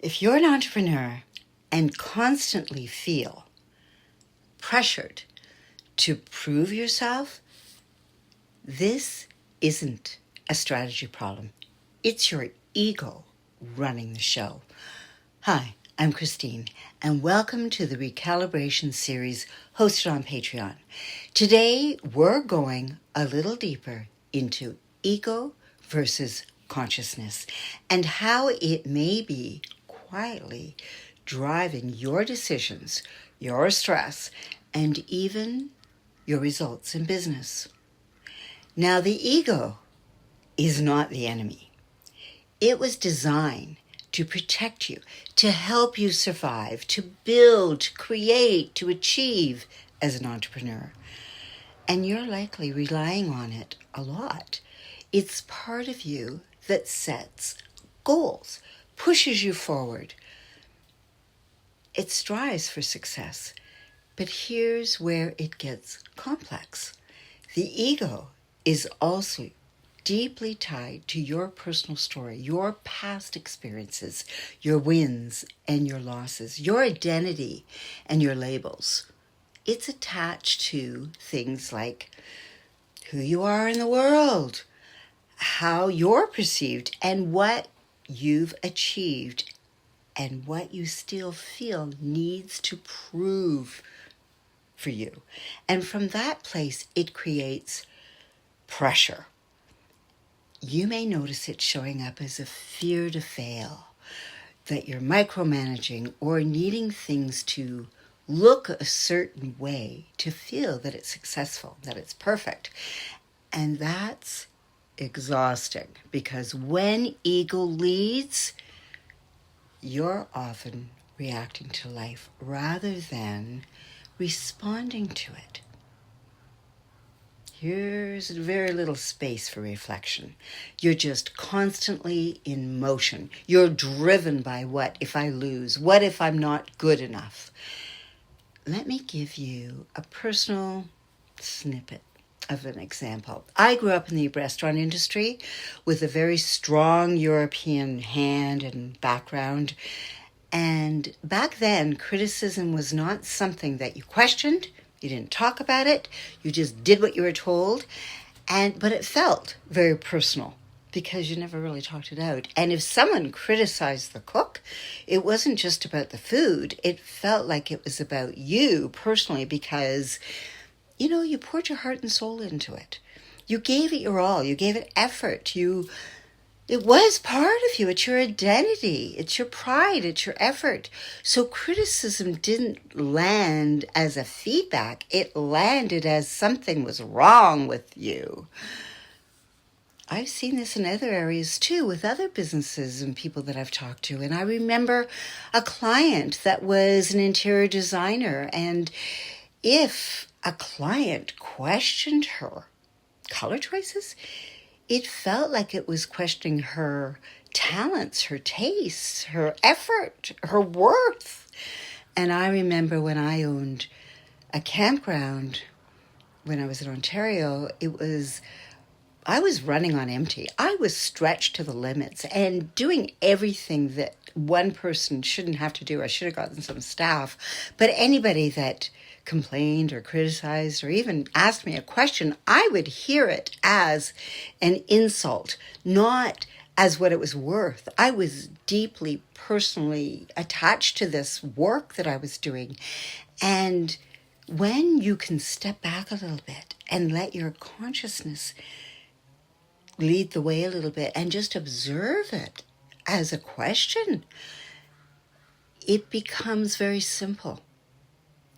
If you're an entrepreneur and constantly feel pressured to prove yourself, this isn't a strategy problem. It's your ego running the show. Hi, I'm Christine, and welcome to the Recalibration series hosted on Patreon. Today, we're going a little deeper into ego versus consciousness and how it may be quietly driving your decisions, your stress, and even your results in business. Now, the ego is not the enemy. It was designed to protect you, to help you survive, to build, to create, to achieve as an entrepreneur. And you're likely relying on it a lot. It's part of you that sets goals, pushes you forward. It strives for success. But here's where it gets complex. The ego is also deeply tied to your personal story, your past experiences, your wins and your losses, your identity and your labels. It's attached to things like who you are in the world, how you're perceived, and what you've achieved, and what you still feel needs to prove for you. And from that place, it creates pressure. You may notice it showing up as a fear to fail, that you're micromanaging or needing things to look a certain way to feel that it's successful, that it's perfect. And that's exhausting because when ego leads, you're often reacting to life rather than responding to it. Here's very little space for reflection. You're just constantly in motion. You're driven by what if I lose? What if I'm not good enough? Let me give you a personal snippet of an example. I grew up in the restaurant industry with a very strong European hand and background. And back then, criticism was not something that you questioned. You didn't talk about it. You just did what you were told. But it felt very personal because you never really talked it out. And if someone criticized the cook, it wasn't just about the food. It felt like it was about you personally because, you poured your heart and soul into it. You gave it your all. You gave it effort. It was part of you. It's your identity. It's your pride. It's your effort. So criticism didn't land as a feedback. It landed as something was wrong with you. I've seen this in other areas too, with other businesses and people that I've talked to. And I remember a client that was an interior designer. And if a client questioned her color choices, it felt like it was questioning her talents, her tastes, her effort, her worth. And I remember when I owned a campground when I was in Ontario, I was running on empty. I was stretched to the limits and doing everything that one person shouldn't have to do. I should have gotten some staff. But anybody that complained or criticized or even asked me a question, I would hear it as an insult, not as what it was worth. I was deeply personally attached to this work that I was doing. And when you can step back a little bit and let your consciousness lead the way a little bit and just observe it as a question, it becomes very simple.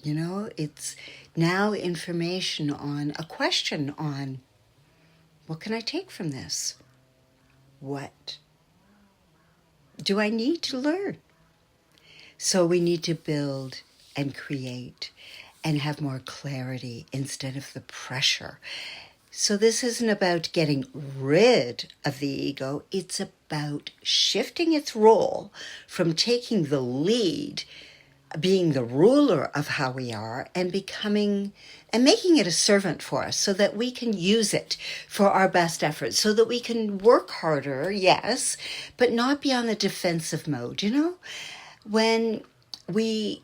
It's now information on a question on what can I take from this? What do I need to learn? So we need to build and create and have more clarity instead of the pressure. So this isn't about getting rid of the ego. It's about shifting its role from taking the lead being the ruler of how we are and becoming and making it a servant for us so that we can use it for our best efforts, so that we can work harder, yes, but not be on the defensive mode. When we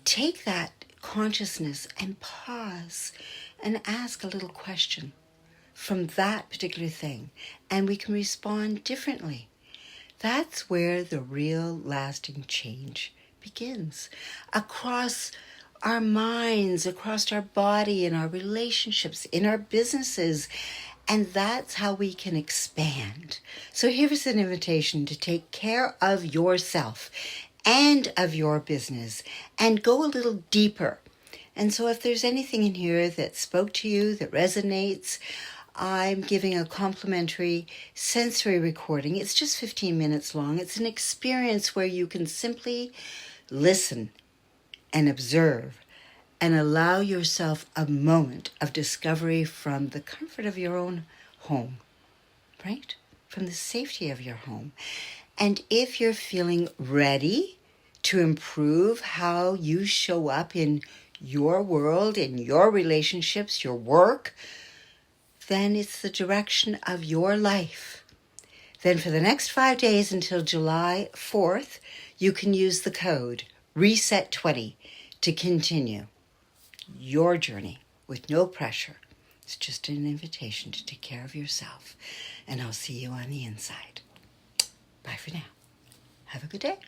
take that consciousness and pause and ask a little question from that particular thing, and we can respond differently, that's where the real lasting change begins. Across our minds, across our body, in our relationships, in our businesses. And that's how we can expand. So here's an invitation to take care of yourself and of your business and go a little deeper. And so if there's anything in here that spoke to you, that resonates, I'm giving a complimentary sensory recording. It's just 15 minutes long. It's an experience where you can simply listen and observe and allow yourself a moment of discovery from the comfort of your own home, right? From the safety of your home. And if you're feeling ready to improve how you show up in your world, in your relationships, your work, then it's the direction of your life. Then for the next 5 days until July 4th, you can use the code RESET20 to continue your journey with no pressure. It's just an invitation to take care of yourself. And I'll see you on the inside. Bye for now. Have a good day.